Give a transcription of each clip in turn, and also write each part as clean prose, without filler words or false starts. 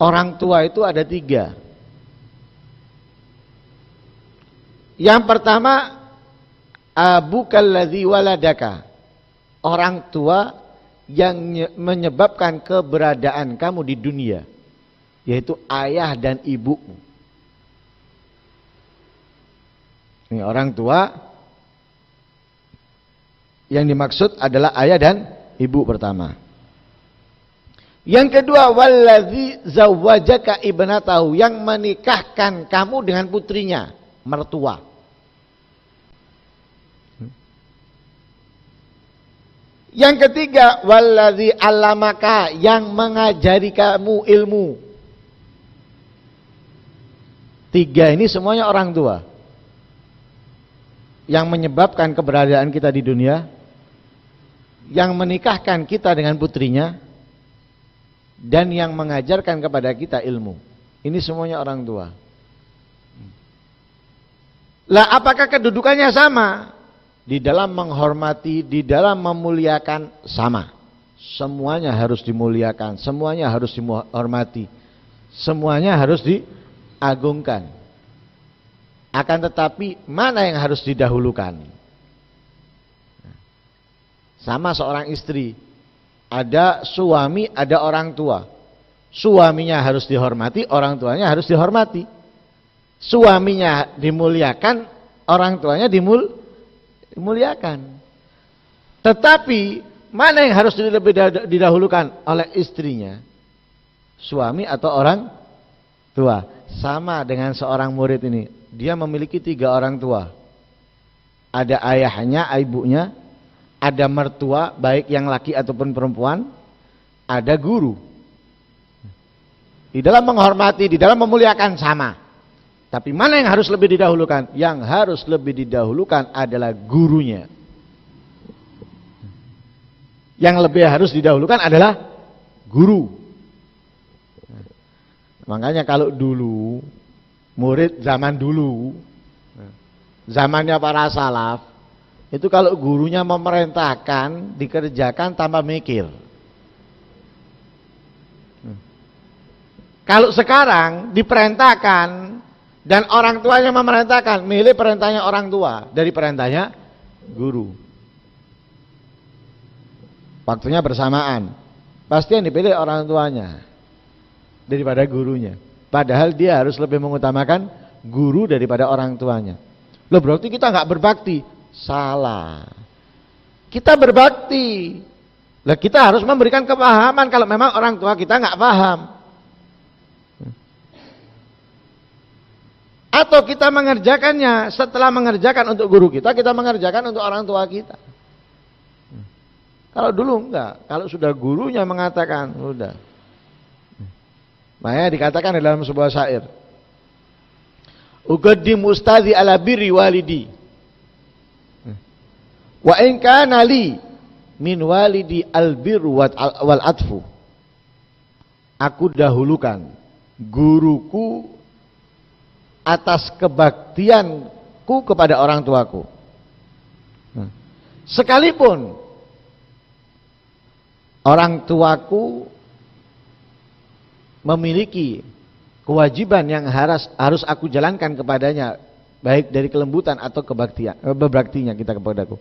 Orang tua itu ada 3. Yang pertama, abukal ladzi waladaka. Orang tua yang menyebabkan keberadaan kamu di dunia, yaitu ayah dan ibumu. Ini orang tua yang dimaksud adalah ayah dan ibu pertama. Yang kedua, wallazi zawwajaka ibnatahu, yang menikahkan kamu dengan putrinya, mertua. Yang ketiga, wallazi allamaka, yang mengajari kamu ilmu. 3 ini semuanya orang tua yang menyebabkan keberadaan kita di dunia, yang menikahkan kita dengan putrinya, dan yang mengajarkan kepada kita ilmu. Ini semuanya orang tua. Lah, apakah kedudukannya sama? Di dalam menghormati, di dalam memuliakan sama. Semuanya harus dimuliakan, semuanya harus dihormati, semuanya harus diagungkan. Akan tetapi mana yang harus didahulukan? Sama seorang istri, ada suami, ada orang tua. Suaminya harus dihormati, orang tuanya harus dihormati. Suaminya dimuliakan, orang tuanya dimuliakan. Tetapi mana yang harus lebih didahulukan oleh istrinya? Suami atau orang tua? Sama dengan seorang murid ini, dia memiliki 3 orang tua. Ada ayahnya, ibunya, ada mertua, baik yang laki ataupun perempuan, ada guru. Di dalam menghormati, di dalam memuliakan sama. Tapi mana yang harus lebih didahulukan? Yang harus lebih didahulukan adalah gurunya. Yang lebih harus didahulukan adalah guru. Makanya kalau dulu, murid zaman dulu, zamannya para salaf, itu kalau gurunya memerintahkan, dikerjakan tanpa mikir. Kalau sekarang diperintahkan dan orang tuanya memerintahkan, milih perintahnya orang tua dari perintahnya guru. Waktunya bersamaan, pasti yang dipilih orang tuanya daripada gurunya. Padahal dia harus lebih mengutamakan guru daripada orang tuanya. Loh, berarti kita nggak berbakti? Salah. Kita berbakti. Lah, kita harus memberikan kepahaman kalau memang orang tua kita nggak paham. Atau kita mengerjakannya, setelah mengerjakan untuk guru kita, kita mengerjakan untuk orang tua kita. Kalau dulu enggak, kalau sudah gurunya mengatakan, udah. Makanya dikatakan dalam sebuah syair, uqaddim ustazi ala birri walidi, wa in kana li min walidi albirru wal atfu. Aku dahulukan guruku atas kebaktianku kepada orang tuaku. Sekalipun orang tuaku memiliki kewajiban yang harus aku jalankan kepadanya, baik dari kelembutan atau berbaktinya kita kepadaku.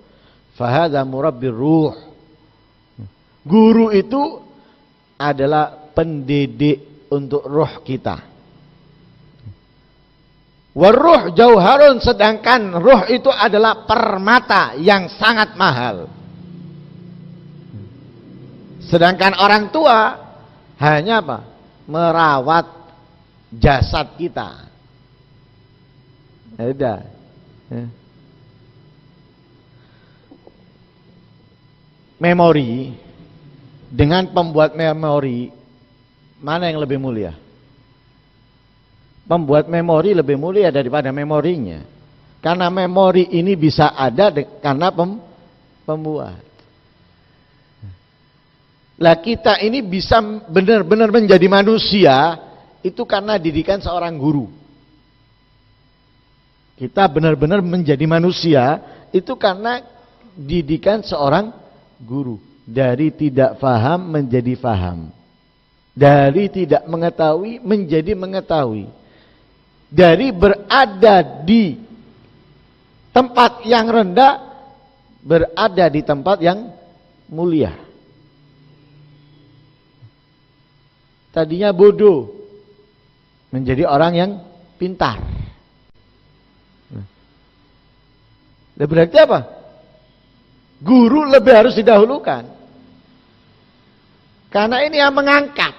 Fahadha murabbir ruh. Guru itu adalah pendidik untuk roh kita. Waruh jauharun, sedangkan ruh itu adalah permata yang sangat mahal. Sedangkan orang tua hanya apa? Merawat jasad kita. Ya udah. Memori, dengan pembuat memori, mana yang lebih mulia? Pembuat memori lebih mulia daripada memorinya. Karena memori ini bisa ada karena pembuat. Lah, kita ini bisa benar-benar menjadi manusia itu karena didikan seorang guru. Kita benar-benar menjadi manusia itu karena didikan seorang guru. Dari tidak faham menjadi faham. Dari tidak mengetahui menjadi mengetahui. Dari berada di tempat yang rendah berada di tempat yang mulia. Tadinya bodoh menjadi orang yang pintar. Berarti apa? Guru lebih harus didahulukan. Karena ini yang mengangkat.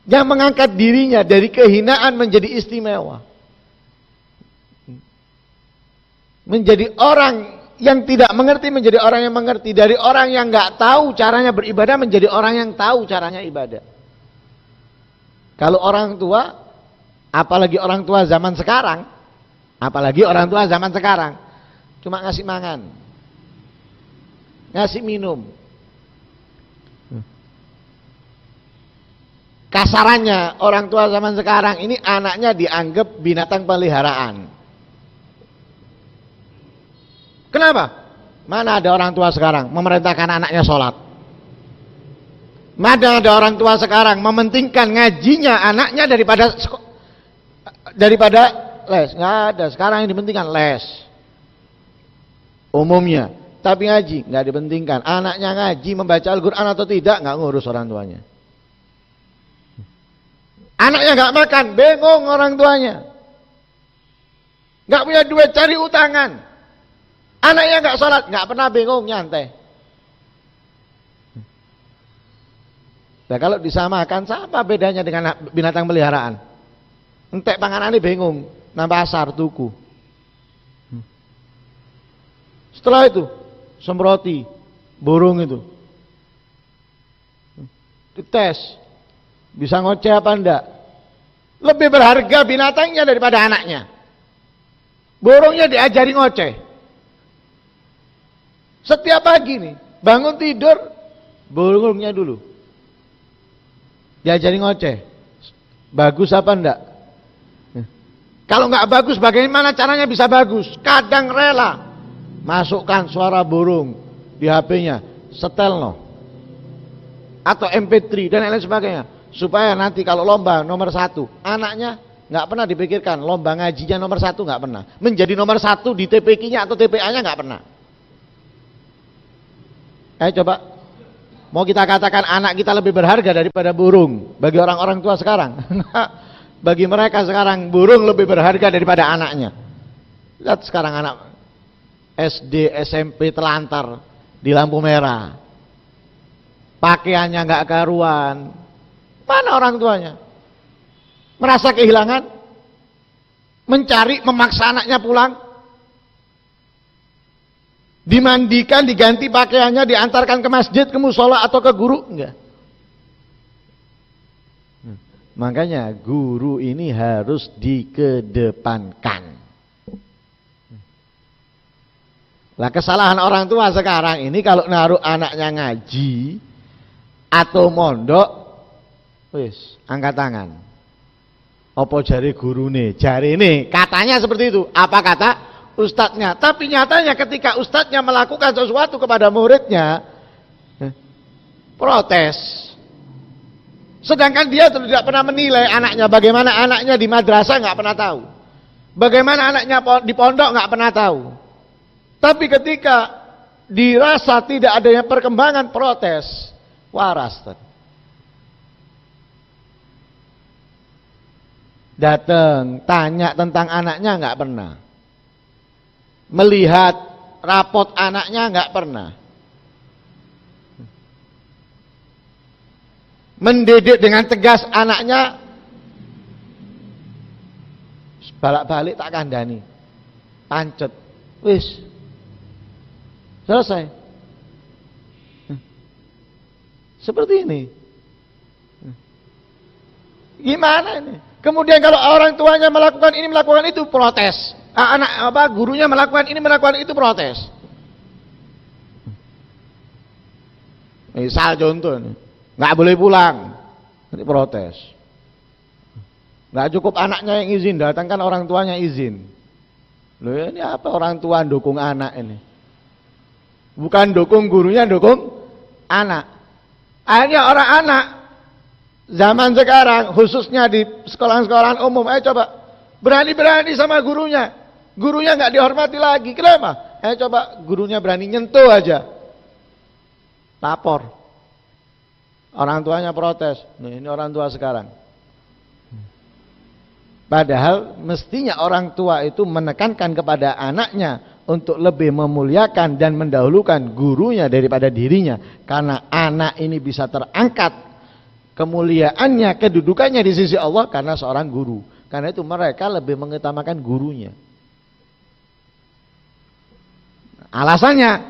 Yang mengangkat dirinya dari kehinaan menjadi istimewa. Menjadi orang yang tidak mengerti menjadi orang yang mengerti. Dari orang yang nggak tahu caranya beribadah menjadi orang yang tahu caranya ibadah. Kalau orang tua, apalagi orang tua zaman sekarang, cuma ngasih makan, ngasih minum. Kasarannya orang tua zaman sekarang ini anaknya dianggap binatang peliharaan. Kenapa? Mana ada orang tua sekarang memerintahkan anaknya sholat? Mana ada orang tua sekarang mementingkan ngajinya anaknya daripada les? Nggak ada. Sekarang yang dipentingkan les umumnya, tapi ngaji nggak dipentingkan. Anaknya ngaji membaca Al-Quran atau tidak nggak ngurus orang tuanya. Anaknya nggak makan, bingung orang tuanya. Nggak punya duit, cari utangan. Anaknya nggak sholat, nggak pernah bingung, nyantai. Nah kalau disamakan, sama bedanya dengan binatang peliharaan. Entek panganannya bingung, nambah asar, tuku. Setelah itu, semproti, burung itu. Dites, bisa ngoceh apa enggak? Lebih berharga binatangnya daripada anaknya. Burungnya diajari ngoceh. Setiap pagi nih, bangun tidur, burungnya dulu diajari ngoceh. Bagus apa enggak? Kalau enggak bagus, bagaimana caranya bisa bagus? Kadang rela masukkan suara burung di HP-nya, setel no, atau MP3 dan lain sebagainya, supaya nanti kalau lomba nomor 1, anaknya nggak pernah dipikirkan lomba ngajinya nomor 1, nggak pernah menjadi nomor 1 di TPQ-nya atau TPA-nya, nggak pernah. Coba, mau kita katakan anak kita lebih berharga daripada burung bagi orang-orang tua sekarang? Bagi mereka sekarang burung lebih berharga daripada anaknya. Lihat sekarang anak SD, SMP telantar di lampu merah, pakaiannya nggak karuan. Mana orang tuanya? Merasa kehilangan, mencari, memaksa anaknya pulang, dimandikan, diganti pakaiannya, diantarkan ke masjid, ke musola atau ke guru? Enggak. Makanya guru ini harus dikedepankan. Lah kesalahan orang tua sekarang ini kalau naruh anaknya ngaji atau mondok, wis angkat tangan. Apa jari gurune? Jari ini katanya seperti itu. Apa kata ustadznya? Tapi nyatanya ketika ustadznya melakukan sesuatu kepada muridnya, protes. Sedangkan dia tidak pernah menilai anaknya, bagaimana anaknya di madrasah nggak pernah tahu, bagaimana anaknya di pondok nggak pernah tahu. Tapi ketika dirasa tidak adanya perkembangan, protes, waras. Datang tanya tentang anaknya nggak pernah, melihat rapot anaknya nggak pernah, mendidik dengan tegas anaknya, balik-balik tak kandani, pancet, wis selesai. Seperti ini. Gimana ini? Kemudian kalau orang tuanya melakukan ini, melakukan itu, protes. Gurunya melakukan ini, melakukan itu, protes. Misal contoh, nggak boleh pulang, nanti protes. Nggak cukup anaknya yang izin, datangkan orang tuanya izin. Loh ini apa orang tua dukung anak ini? Bukan dukung gurunya, dukung anak. Akhirnya orang anak Zaman sekarang khususnya di sekolah-sekolahan umum, coba berani-berani sama gurunya. Gurunya nggak dihormati lagi. Kenapa? Coba gurunya berani nyentuh aja. Lapor. Orang tuanya protes. Nih, ini orang tua sekarang. Padahal mestinya orang tua itu menekankan kepada anaknya untuk lebih memuliakan dan mendahulukan gurunya daripada dirinya. Karena anak ini bisa terangkat kemuliaannya, kedudukannya di sisi Allah karena seorang guru. Karena itu mereka lebih mengutamakan gurunya. Alasannya,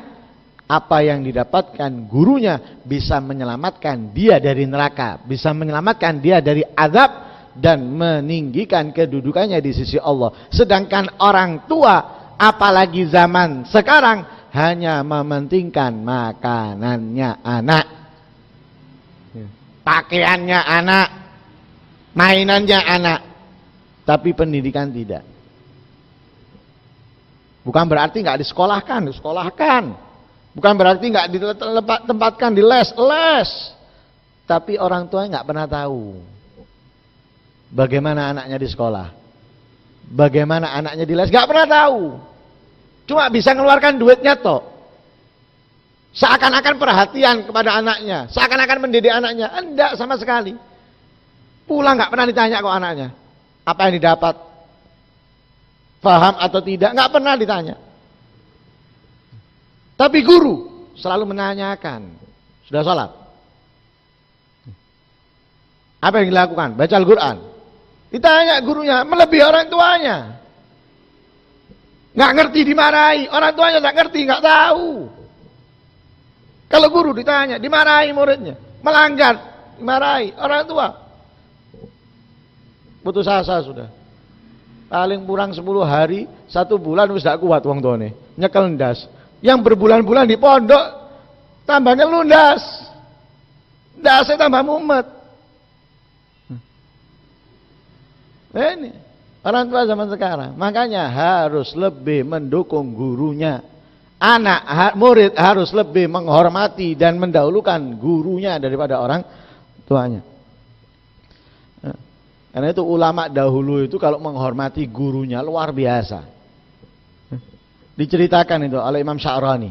apa yang didapatkan gurunya bisa menyelamatkan dia dari neraka, bisa menyelamatkan dia dari azab dan meninggikan kedudukannya di sisi Allah. Sedangkan orang tua, apalagi zaman sekarang, hanya mementingkan makanannya anak, pakaiannya anak, mainannya anak, tapi pendidikan tidak. Bukan berarti nggak disekolahkan, disekolahkan. Bukan berarti nggak ditempatkan di les. Tapi orang tua nggak pernah tahu bagaimana anaknya di sekolah, bagaimana anaknya di les, nggak pernah tahu. Cuma bisa ngeluarkan duitnya toh. Seakan-akan perhatian kepada anaknya, seakan-akan mendidik anaknya, enggak sama sekali. Pulang nggak pernah ditanya kok anaknya, apa yang didapat, paham atau tidak, nggak pernah ditanya. Tapi guru selalu menanyakan, sudah sholat? Apa yang dilakukan? Baca Al-Quran. Ditanya gurunya, melebihi orang tuanya. Nggak ngerti dimarahi, orang tuanya nggak ngerti, nggak tahu. Kalau guru ditanya, dimarahi muridnya, melanggar, dimarahi orang tua. Putus asa sudah. Paling kurang 10 hari, 1 bulan wis gak kuat wong tuane, nyekel ndas. Yang berbulan-bulan di pondok tambahnya lundas. Ndasnya tambah mumet. Ini orang tua zaman sekarang. Makanya harus lebih mendukung gurunya. Murid harus lebih menghormati dan mendahulukan gurunya daripada orang tuanya. Karena itu ulama dahulu itu kalau menghormati gurunya luar biasa. Diceritakan itu oleh Imam Sya'rani.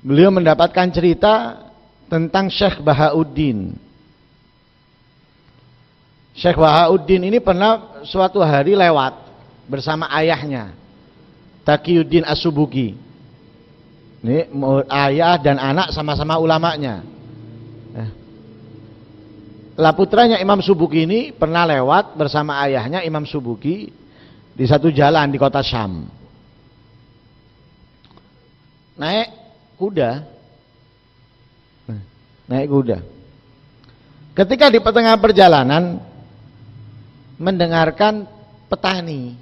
Beliau mendapatkan cerita tentang Syekh Bahauddin. Syekh Bahauddin ini pernah suatu hari lewat bersama ayahnya, Taqiyuddin As-Subuki. Ini ayah dan anak sama-sama ulamanya. Lah putranya Imam Subuki ini pernah lewat bersama ayahnya Imam Subuki di satu jalan di kota Syam. Naik kuda. Ketika di tengah perjalanan mendengarkan petani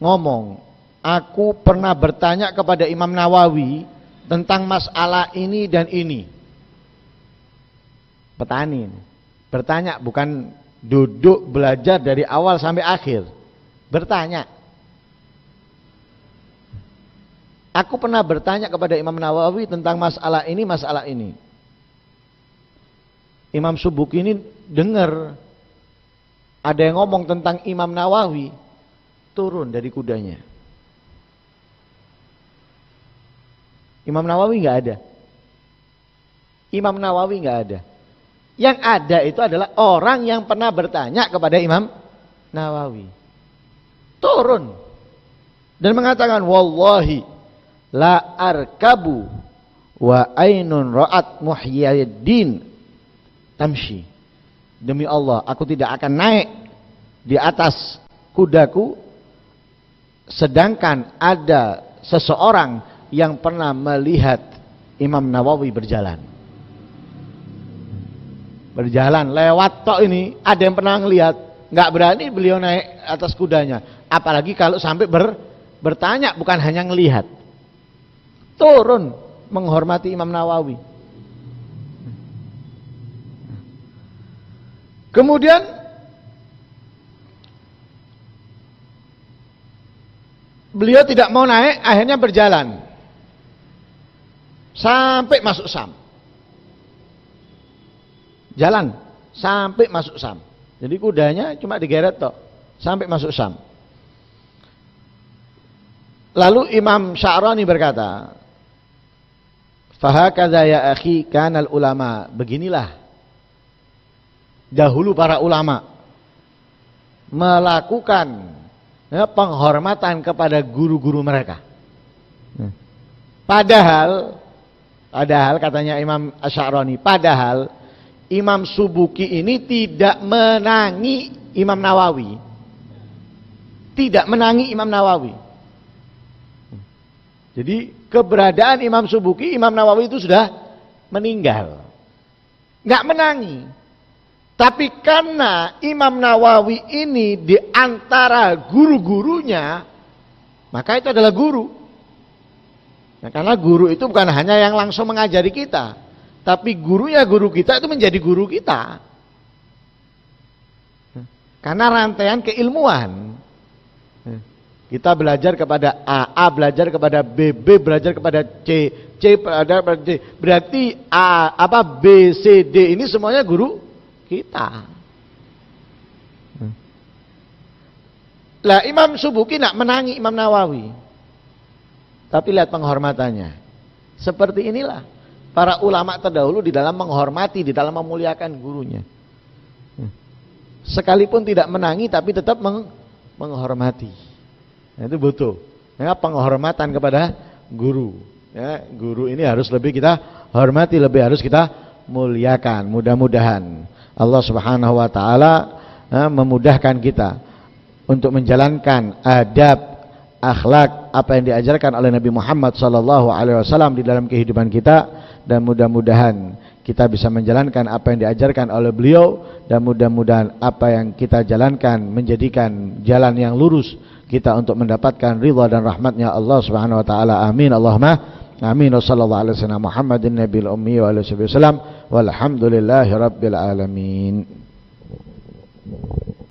ngomong, aku pernah bertanya kepada Imam Nawawi tentang masalah ini dan ini. Petani bertanya, bukan duduk belajar dari awal sampai akhir, bertanya. Aku pernah bertanya kepada Imam Nawawi tentang masalah ini. Imam Subuki ini dengar ada yang ngomong tentang Imam Nawawi, turun dari kudanya. Imam Nawawi nggak ada. Yang ada itu adalah orang yang pernah bertanya kepada Imam Nawawi. Turun dan mengatakan, wallahi la arkabu wa ainun ra'at Muhyiddin tamshi. Demi Allah, aku tidak akan naik di atas kudaku sedangkan ada seseorang yang pernah melihat Imam Nawawi berjalan lewat tok ini, ada yang pernah ngelihat. Nggak berani beliau naik atas kudanya, apalagi kalau sampai bertanya, bukan hanya ngelihat. Turun menghormati Imam Nawawi. Kemudian beliau tidak mau naik, akhirnya berjalan. sampai masuk Syam. Jalan sampai masuk Syam. Jadi kudanya cuma digeret toh sampai masuk Syam. Lalu Imam Sya'rani berkata, "Fahakadza ya akhi kanal ulama." Beginilah dahulu para ulama melakukan penghormatan kepada guru-guru mereka. Padahal katanya Imam Sya'rani, padahal Imam Subuki ini tidak menangi Imam Nawawi. Tidak menangi Imam Nawawi. Jadi keberadaan Imam Subuki, Imam Nawawi itu sudah meninggal. Nggak menangi. Tapi karena Imam Nawawi ini di antara guru-gurunya, maka itu adalah guru. Nah, karena guru itu bukan hanya yang langsung mengajari kita, tapi gurunya guru kita itu menjadi guru kita. Karena rantaian keilmuan. Kita belajar kepada A belajar kepada B belajar kepada C belajar kepada D. Berarti B, C, D ini semuanya guru kita. Lah Imam Subuki nak menangi Imam Nawawi. Tapi lihat penghormatannya. Seperti inilah para ulama terdahulu di dalam menghormati, di dalam memuliakan gurunya. Sekalipun tidak menangi tapi tetap menghormati. Nah, itu butuh penghormatan kepada guru. Ya, guru ini harus lebih kita hormati, lebih harus kita muliakan. Mudah-mudahan Allah Subhanahu wa taala memudahkan kita untuk menjalankan adab, akhlak apa yang diajarkan oleh Nabi Muhammad SAW di dalam kehidupan kita, dan mudah-mudahan kita bisa menjalankan apa yang diajarkan oleh beliau, dan mudah-mudahan apa yang kita jalankan menjadikan jalan yang lurus kita untuk mendapatkan ridha dan rahmatnya Allah Subhanahu wa taala. Amin Allahumma amin. Wassallallahu alaihi wasallam Muhammadin nabiyil ummi wa alihi wasallam walhamdulillahi rabbil alamin.